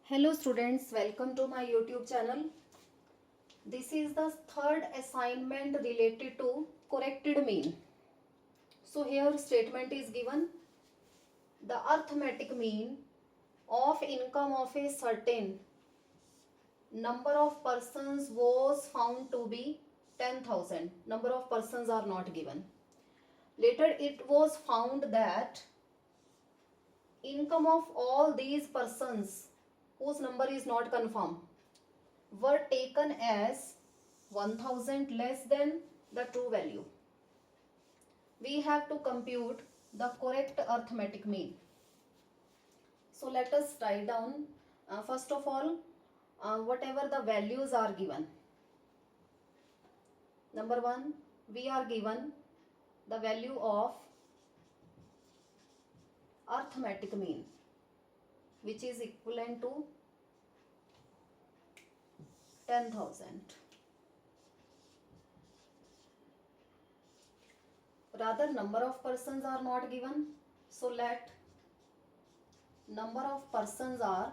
Hello students, welcome to my YouTube channel. This is the third assignment related to corrected mean. So here statement is given. The arithmetic mean of income of a certain number of persons was found to be 10,000. Number of persons are not given. Later it was found that income of all these persons whose number is not confirmed were taken as 1000 less than the true value. We have to compute the correct arithmetic mean. So let us write down first of all whatever the values are given. Number 1, we are given the value of arithmetic mean, which is equivalent to 10,000. Rather, number of persons are not given, so let number of persons are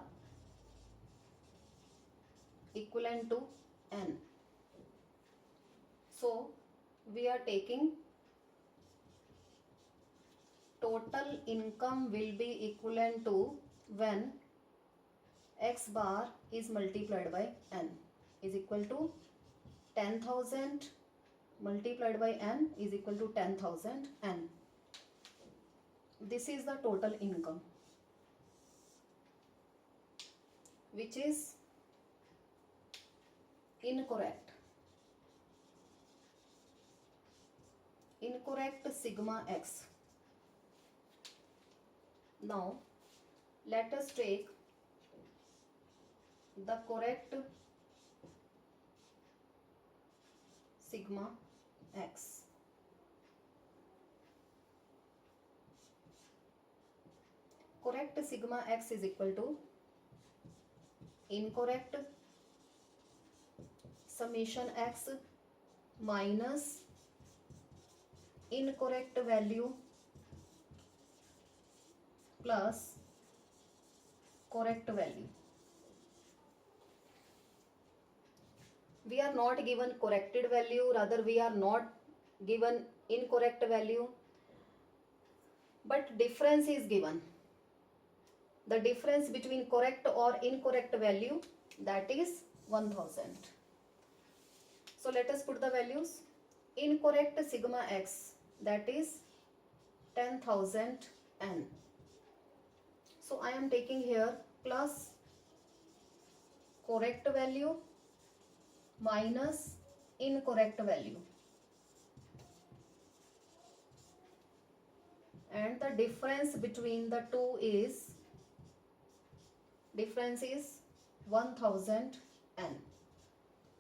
equivalent to n. So we are taking total income will be equivalent to when x bar is multiplied by n is equal to 10,000 multiplied by n is equal to 10,000 n. This is the total income, which is incorrect. Incorrect sigma x. Now let us take the correct sigma x. Correct sigma x is equal to incorrect summation x minus incorrect value plus correct value. We are not given corrected value, rather we are not given incorrect value, but difference is given. The difference between correct or incorrect value, that is 1000. So let us put the values. Incorrect sigma x, that is 10,000 n. So I am taking here plus correct value minus incorrect value, and the difference between the two is 1000 n.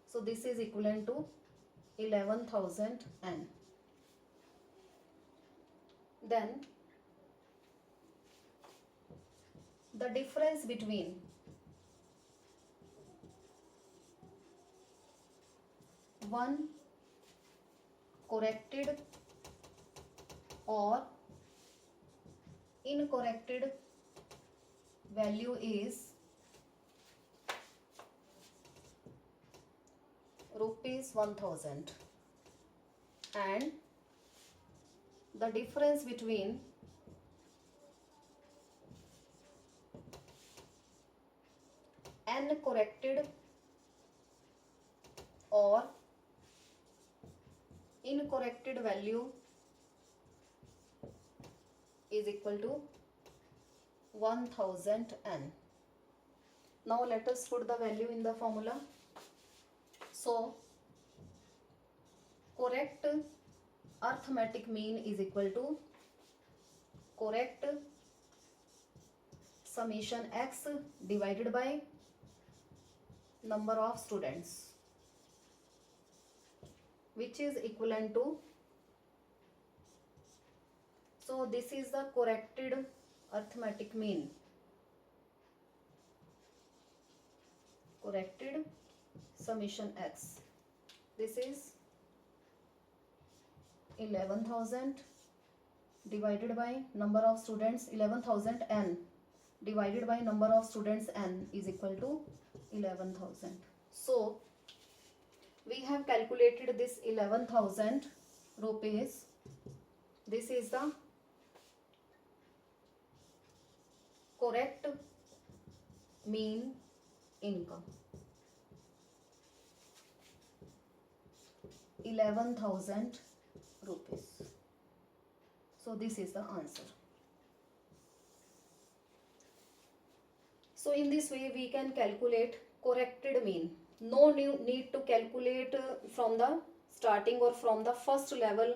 So this is equivalent to 11,000 n. Then the difference between one corrected or incorrected value is rupees 1000, and the difference between n corrected or incorrected value is equal to 1000 n. Now let us put the value in the formula. So correct arithmetic mean is equal to correct summation x divided by number of students, which is equivalent to, so this is the corrected arithmetic mean. Corrected summation x, this is 11,000 divided by number of students 11,000 n divided by number of students n is equal to 11,000. So we have calculated this 11,000 rupees. This is the correct mean income. 11,000 rupees. So this is the answer. So in this way we can calculate corrected mean. No need to calculate from the starting or from the first level.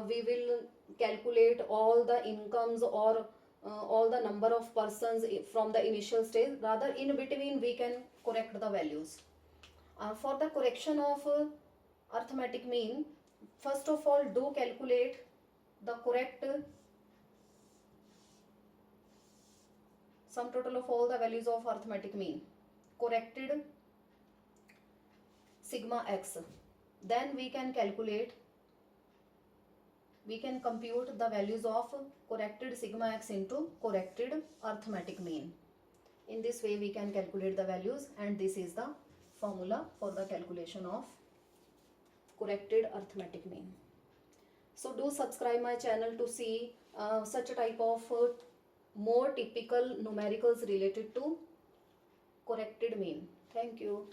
We will calculate all the incomes or all the number of persons from the initial stage. Rather, in between we can correct the values. For the correction of arithmetic mean, first of all do calculate the correct sum total of all the values of arithmetic mean, corrected sigma x. Then we can compute the values of corrected sigma x into corrected arithmetic mean. In this way we can calculate the values, and this is the formula for the calculation of corrected arithmetic mean. So do subscribe my channel to see such a type of more typical numericals related to corrected mean. Thank you.